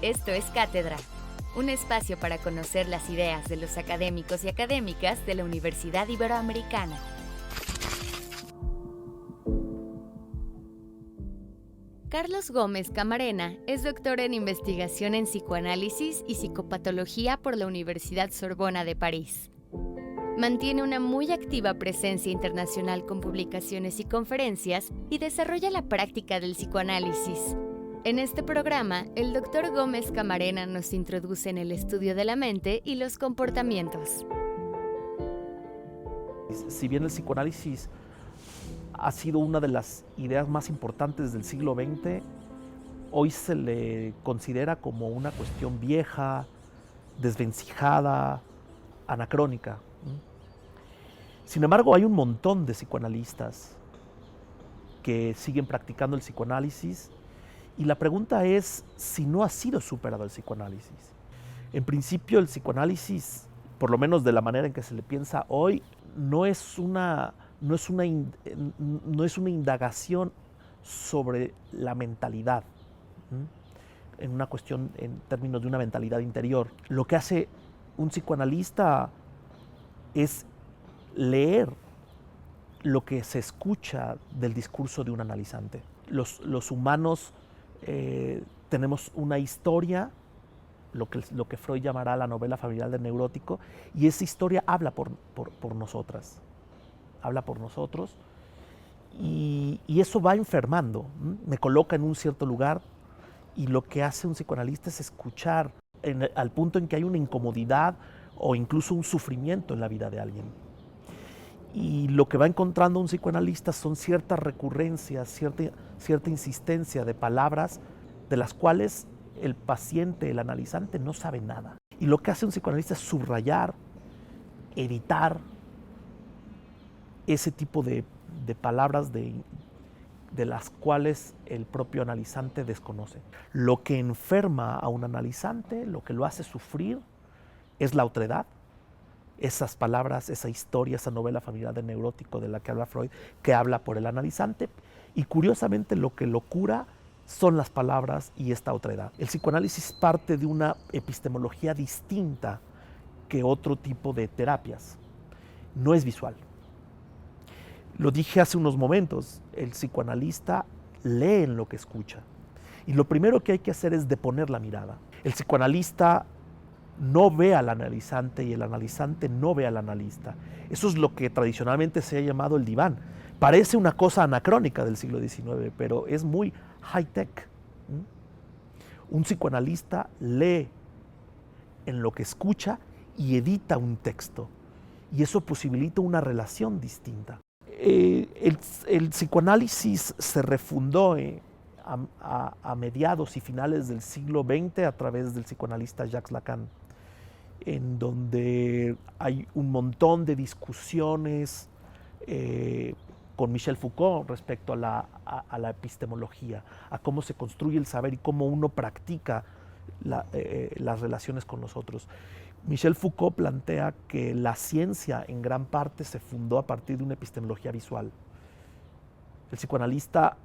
Esto es Cátedra, un espacio para conocer las ideas de los académicos y académicas de la Universidad Iberoamericana. Carlos Gómez Camarena es doctor en investigación en psicoanálisis y psicopatología por la Universidad Sorbona de París. Mantiene una muy activa presencia internacional con publicaciones y conferencias y desarrolla la práctica del psicoanálisis. En este programa, el Dr. Gómez Camarena nos introduce en el estudio de la mente y los comportamientos. Si bien el psicoanálisis ha sido una de las ideas más importantes del siglo XX, hoy se le considera como una cuestión vieja, desvencijada, anacrónica. Sin embargo, hay un montón de psicoanalistas que siguen practicando el psicoanálisis y la pregunta es si no ha sido superado el psicoanálisis. En principio, el psicoanálisis, por lo menos de la manera en que se le piensa hoy, no es una indagación sobre la mentalidad, en una cuestión en términos de una mentalidad interior. Lo que hace un psicoanalista es leer lo que se escucha del discurso de un analizante. Los humanos tenemos una historia, lo que Freud llamará la novela familiar del neurótico, y esa historia habla por nosotras, habla por nosotros, y eso va enfermando, me coloca en un cierto lugar, y lo que hace un psicoanalista es escuchar al punto en que hay una incomodidad o incluso un sufrimiento en la vida de alguien. Y lo que va encontrando un psicoanalista son ciertas recurrencias, cierta insistencia de palabras de las cuales el paciente, el analizante, no sabe nada. Y lo que hace un psicoanalista es subrayar, editar ese tipo de palabras de las cuales el propio analizante desconoce. Lo que enferma a un analizante, lo que lo hace sufrir, es la otredad. Esas palabras, esa historia, esa novela familiar del neurótico de la que habla Freud, que habla por el analizante, y curiosamente lo que lo cura son las palabras y esta otredad. El psicoanálisis parte de una epistemología distinta que otro tipo de terapias. No es visual. Lo dije hace unos momentos, el psicoanalista lee en lo que escucha. Y lo primero que hay que hacer es deponer la mirada. El psicoanalista no ve al analizante y el analizante no ve al analista. Eso es lo que tradicionalmente se ha llamado el diván. Parece una cosa anacrónica del siglo XIX, pero es muy high-tech. Un psicoanalista lee en lo que escucha y edita un texto. Y eso posibilita una relación distinta. El psicoanálisis se refundó a mediados y finales del siglo XX a través del psicoanalista Jacques Lacan, en donde hay un montón de discusiones con Michel Foucault respecto a la epistemología, a cómo se construye el saber y cómo uno practica las relaciones con los otros. Michel Foucault plantea que la ciencia en gran parte se fundó a partir de una epistemología visual. El psicoanalista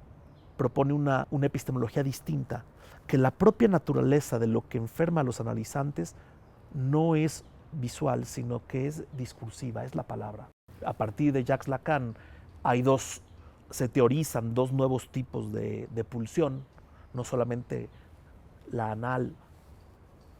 propone una epistemología distinta, que la propia naturaleza de lo que enferma a los analizantes no es visual, sino que es discursiva, es la palabra. A partir de Jacques Lacan se teorizan dos nuevos tipos de pulsión, no solamente la anal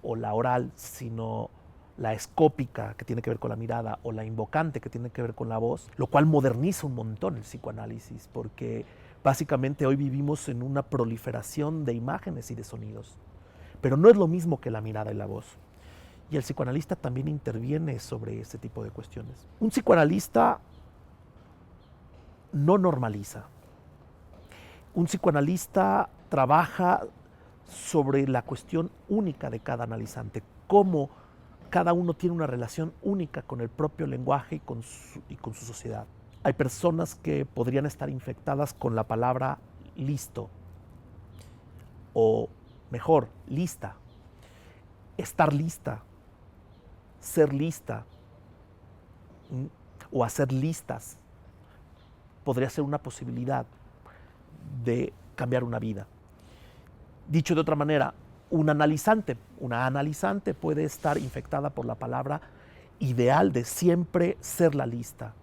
o la oral, sino la escópica, que tiene que ver con la mirada, o la invocante, que tiene que ver con la voz, lo cual moderniza un montón el psicoanálisis, porque básicamente hoy vivimos en una proliferación de imágenes y de sonidos. Pero no es lo mismo que la mirada y la voz. Y el psicoanalista también interviene sobre ese tipo de cuestiones. Un psicoanalista no normaliza. Un psicoanalista trabaja sobre la cuestión única de cada analizante, cómo cada uno tiene una relación única con el propio lenguaje y con su sociedad. Hay personas que podrían estar infectadas con la palabra listo, o mejor, lista, estar lista, ser lista, o hacer listas. Podría ser una posibilidad de cambiar una vida. Dicho de otra manera, una analizante puede estar infectada por la palabra ideal de siempre ser la lista.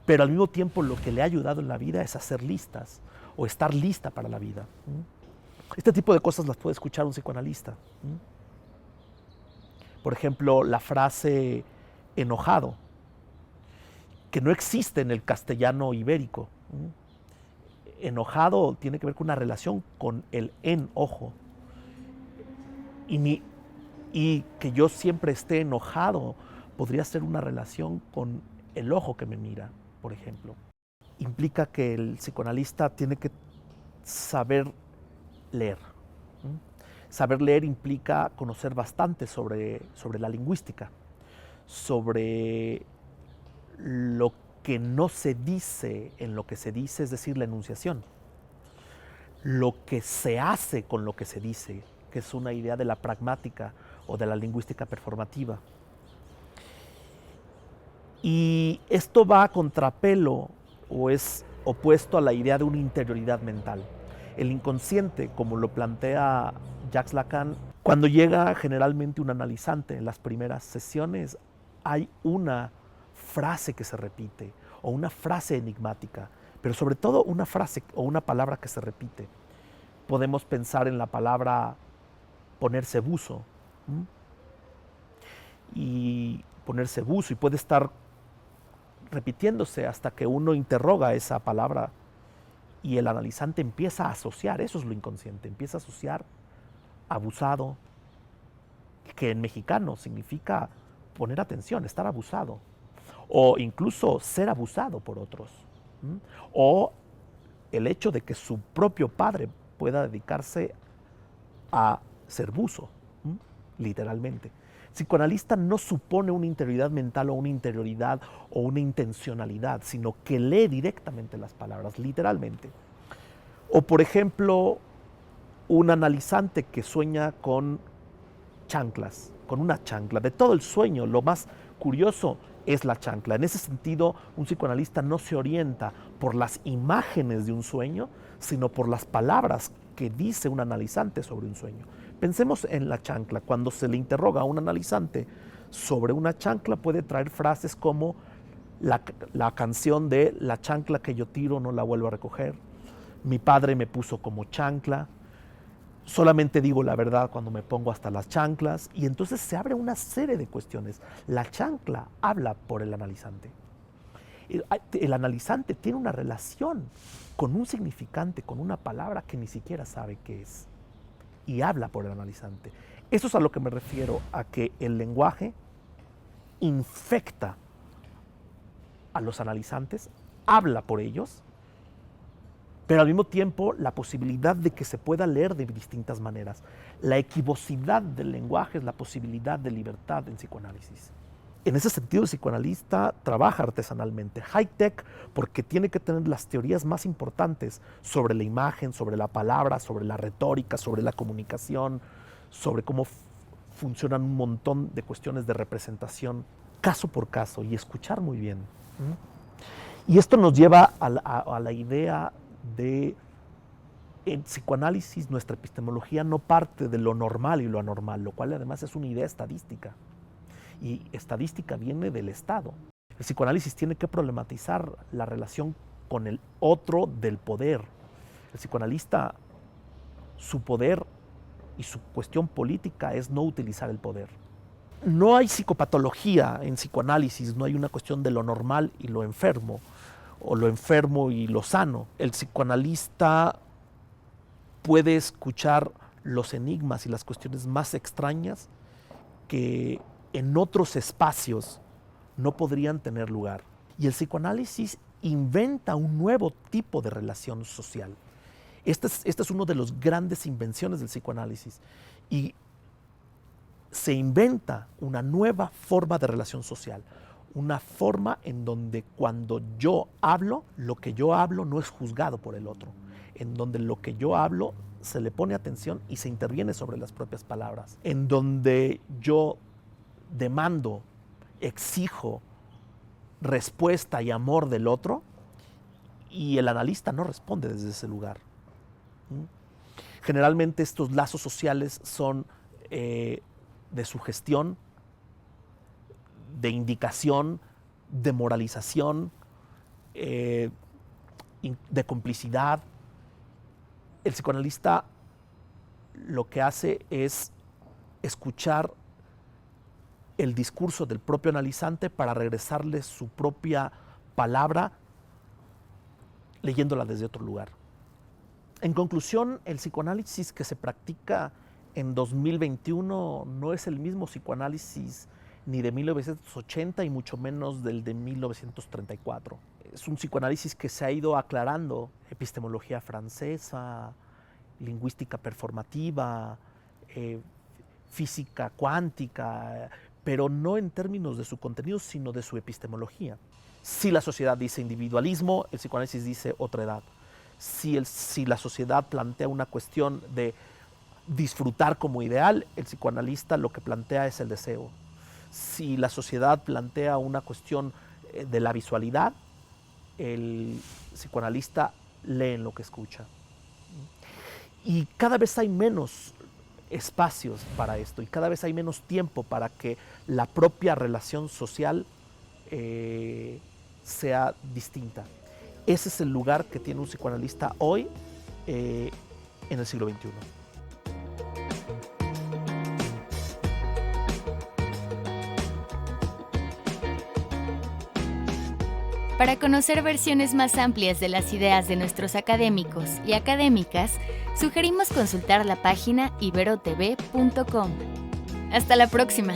Pero al mismo tiempo lo que le ha ayudado en la vida es hacer listas o estar lista para la vida. Este tipo de cosas las puede escuchar un psicoanalista. Por ejemplo, la frase enojado, que no existe en el castellano ibérico. Enojado tiene que ver con una relación con el enojo. Y que yo siempre esté enojado podría ser una relación con el ojo que me mira, por ejemplo. Implica que el psicoanalista tiene que saber leer. Saber leer implica conocer bastante sobre la lingüística, sobre lo que no se dice en lo que se dice, es decir, la enunciación. Lo que se hace con lo que se dice, que es una idea de la pragmática o de la lingüística performativa. Y esto va a contrapelo o es opuesto a la idea de una interioridad mental. El inconsciente, como lo plantea Jacques Lacan, cuando llega generalmente un analizante en las primeras sesiones, hay una frase que se repite o una frase enigmática, pero sobre todo una frase o una palabra que se repite. Podemos pensar en la palabra ponerse buzo. Y ponerse buzo y puede estar repitiéndose hasta que uno interroga esa palabra y el analizante empieza a asociar, eso es lo inconsciente, empieza a asociar abusado, que en mexicano significa poner atención, estar abusado, o incluso ser abusado por otros, o el hecho de que su propio padre pueda dedicarse a ser buzo, literalmente. Psicoanalista no supone una interioridad mental o una interioridad o una intencionalidad, sino que lee directamente las palabras, literalmente. O por ejemplo, un analizante que sueña con chanclas, con una chancla. De todo el sueño, lo más curioso es la chancla. En ese sentido, un psicoanalista no se orienta por las imágenes de un sueño, sino por las palabras que dice un analizante sobre un sueño. Pensemos en la chancla. Cuando se le interroga a un analizante sobre una chancla, puede traer frases como la canción de la chancla que yo tiro no la vuelvo a recoger, mi padre me puso como chancla, solamente digo la verdad cuando me pongo hasta las chanclas, y entonces se abre una serie de cuestiones. La chancla habla por el analizante. El analizante tiene una relación con un significante, con una palabra que ni siquiera sabe qué es, y habla por el analizante. Eso es a lo que me refiero, a que el lenguaje infecta a los analizantes, habla por ellos, pero al mismo tiempo la posibilidad de que se pueda leer de distintas maneras. La equivocidad del lenguaje es la posibilidad de libertad en psicoanálisis. En ese sentido, el psicoanalista trabaja artesanalmente, high-tech, porque tiene que tener las teorías más importantes sobre la imagen, sobre la palabra, sobre la retórica, sobre la comunicación, sobre cómo funcionan un montón de cuestiones de representación, caso por caso, y escuchar muy bien. Y esto nos lleva a la idea de, en psicoanálisis, nuestra epistemología no parte de lo normal y lo anormal, lo cual además es una idea estadística. Y estadística viene del Estado. El psicoanálisis tiene que problematizar la relación con el otro del poder. El psicoanalista, su poder y su cuestión política es no utilizar el poder. No hay psicopatología en psicoanálisis, no hay una cuestión de lo normal y lo enfermo, o lo enfermo y lo sano. El psicoanalista puede escuchar los enigmas y las cuestiones más extrañas que en otros espacios no podrían tener lugar. Y el psicoanálisis inventa un nuevo tipo de relación social. Esta es una de las grandes invenciones del psicoanálisis. Y se inventa una nueva forma de relación social. Una forma en donde cuando yo hablo, lo que yo hablo no es juzgado por el otro. En donde lo que yo hablo se le pone atención y se interviene sobre las propias palabras. En donde yo demando, exijo respuesta y amor del otro y el analista no responde desde ese lugar. Generalmente estos lazos sociales son de sugestión, de indicación, de moralización, de complicidad. El psicoanalista lo que hace es escuchar el discurso del propio analizante para regresarle su propia palabra leyéndola desde otro lugar. En conclusión, el psicoanálisis que se practica en 2021 no es el mismo psicoanálisis ni de 1980 y mucho menos del de 1934. Es un psicoanálisis que se ha ido aclarando: epistemología francesa, lingüística performativa, física cuántica, pero no en términos de su contenido, sino de su epistemología. Si la sociedad dice individualismo, el psicoanálisis dice otra edad. Si la sociedad plantea una cuestión de disfrutar como ideal, el psicoanalista lo que plantea es el deseo. Si la sociedad plantea una cuestión de la visualidad, el psicoanalista lee en lo que escucha. Y cada vez hay menos espacios para esto y cada vez hay menos tiempo para que la propia relación social sea distinta. Ese es el lugar que tiene un psicoanalista hoy en el siglo XXI. Para conocer versiones más amplias de las ideas de nuestros académicos y académicas, sugerimos consultar la página iberotv.com. Hasta la próxima.